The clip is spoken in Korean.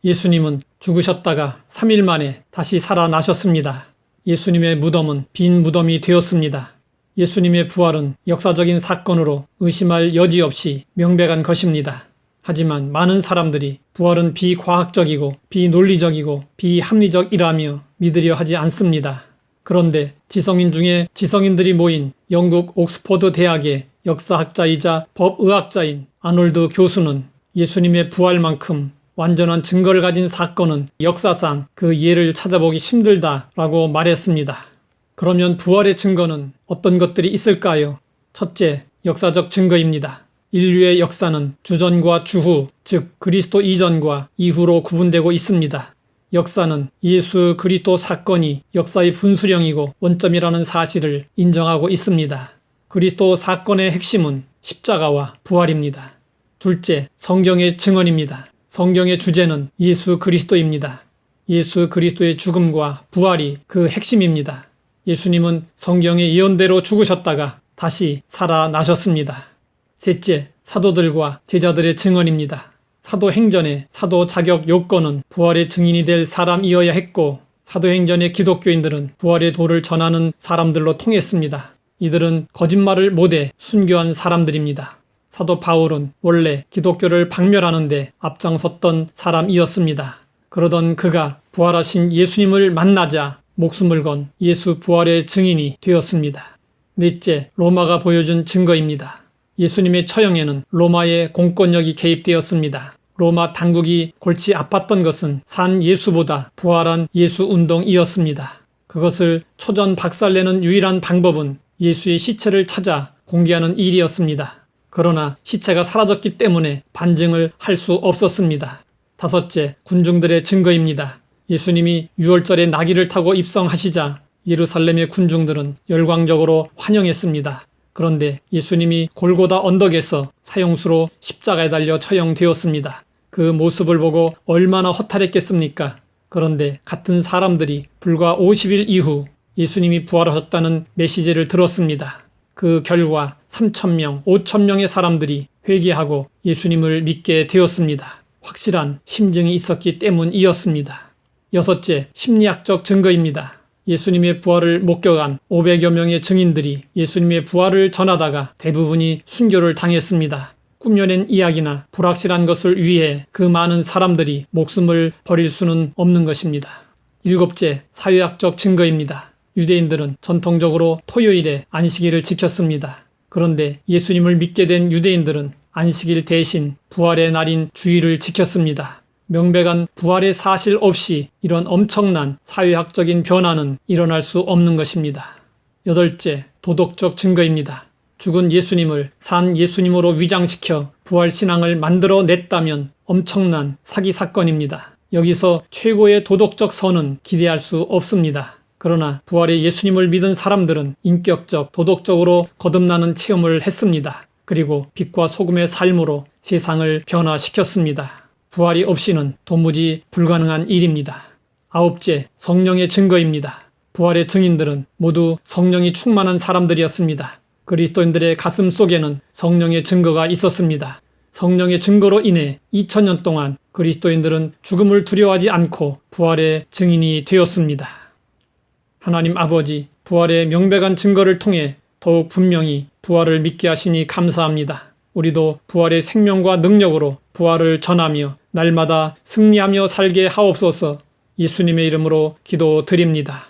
예수님은 죽으셨다가 3일 만에 다시 살아나셨습니다. 예수님의 무덤은 빈 무덤이 되었습니다. 예수님의 부활은 역사적인 사건으로 의심할 여지 없이 명백한 것입니다. 하지만 많은 사람들이 부활은 비과학적이고 비논리적이고 비합리적이라며 믿으려 하지 않습니다. 그런데 지성인 중에 지성인들이 모인 영국 옥스퍼드 대학의 역사학자이자 법의학자인 아놀드 교수는 예수님의 부활만큼 완전한 증거를 가진 사건은 역사상 그 예를 찾아보기 힘들다라고 말했습니다. 그러면 부활의 증거는 어떤 것들이 있을까요? 첫째, 역사적 증거입니다. 인류의 역사는 주전과 주후, 즉 그리스도 이전과 이후로 구분되고 있습니다. 역사는 예수 그리스도 사건이 역사의 분수령이고 원점이라는 사실을 인정하고 있습니다. 그리스도 사건의 핵심은 십자가와 부활입니다. 둘째, 성경의 증언입니다. 성경의 주제는 예수 그리스도입니다. 예수 그리스도의 죽음과 부활이 그 핵심입니다. 예수님은 성경의 예언대로 죽으셨다가 다시 살아나셨습니다. 셋째, 사도들과 제자들의 증언입니다. 사도행전의 사도 자격 요건은 부활의 증인이 될 사람이어야 했고 사도행전의 기독교인들은 부활의 도를 전하는 사람들로 통했습니다. 이들은 거짓말을 못해 순교한 사람들입니다. 사도 바울은 원래 기독교를 박멸하는 데 앞장섰던 사람이었습니다. 그러던 그가 부활하신 예수님을 만나자 목숨을 건 예수 부활의 증인이 되었습니다. 넷째, 로마가 보여준 증거입니다. 예수님의 처형에는 로마의 공권력이 개입되었습니다. 로마 당국이 골치 아팠던 것은 산 예수보다 부활한 예수 운동이었습니다. 그것을 초전 박살내는 유일한 방법은 예수의 시체를 찾아 공개하는 일이었습니다. 그러나 시체가 사라졌기 때문에 반증을 할 수 없었습니다. 다섯째, 군중들의 증거입니다. 예수님이 6월절에 나귀를 타고 입성하시자 예루살렘의 군중들은 열광적으로 환영했습니다. 그런데 예수님이 골고다 언덕에서 사형수로 십자가에 달려 처형되었습니다. 그 모습을 보고 얼마나 허탈했겠습니까? 그런데 같은 사람들이 불과 50일 이후 예수님이 부활하셨다는 메시지를 들었습니다. 그 결과 3,000명, 5,000명의 사람들이 회개하고 예수님을 믿게 되었습니다. 확실한 심증이 있었기 때문이었습니다. 여섯째, 심리학적 증거입니다. 예수님의 부활을 목격한 500여 명의 증인들이 예수님의 부활을 전하다가 대부분이 순교를 당했습니다. 꾸며낸 이야기나 불확실한 것을 위해 그 많은 사람들이 목숨을 버릴 수는 없는 것입니다. 일곱째, 사회학적 증거입니다. 유대인들은 전통적으로 토요일에 안식일을 지켰습니다. 그런데 예수님을 믿게 된 유대인들은 안식일 대신 부활의 날인 주일을 지켰습니다. 명백한 부활의 사실 없이 이런 엄청난 사회학적인 변화는 일어날 수 없는 것입니다. 여덟째, 도덕적 증거입니다. 죽은 예수님을 산 예수님으로 위장시켜 부활신앙을 만들어냈다면 엄청난 사기 사건입니다. 여기서 최고의 도덕적 선은 기대할 수 없습니다. 그러나 부활의 예수님을 믿은 사람들은 인격적, 도덕적으로 거듭나는 체험을 했습니다. 그리고 빛과 소금의 삶으로 세상을 변화시켰습니다. 부활이 없이는 도무지 불가능한 일입니다. 아홉째, 성령의 증거입니다. 부활의 증인들은 모두 성령이 충만한 사람들이었습니다. 그리스도인들의 가슴 속에는 성령의 증거가 있었습니다. 성령의 증거로 인해 2000년 동안 그리스도인들은 죽음을 두려워하지 않고 부활의 증인이 되었습니다. 하나님 아버지, 부활의 명백한 증거를 통해 더욱 분명히 부활을 믿게 하시니 감사합니다. 우리도 부활의 생명과 능력으로 부활을 전하며 날마다 승리하며 살게 하옵소서. 예수님의 이름으로 기도드립니다.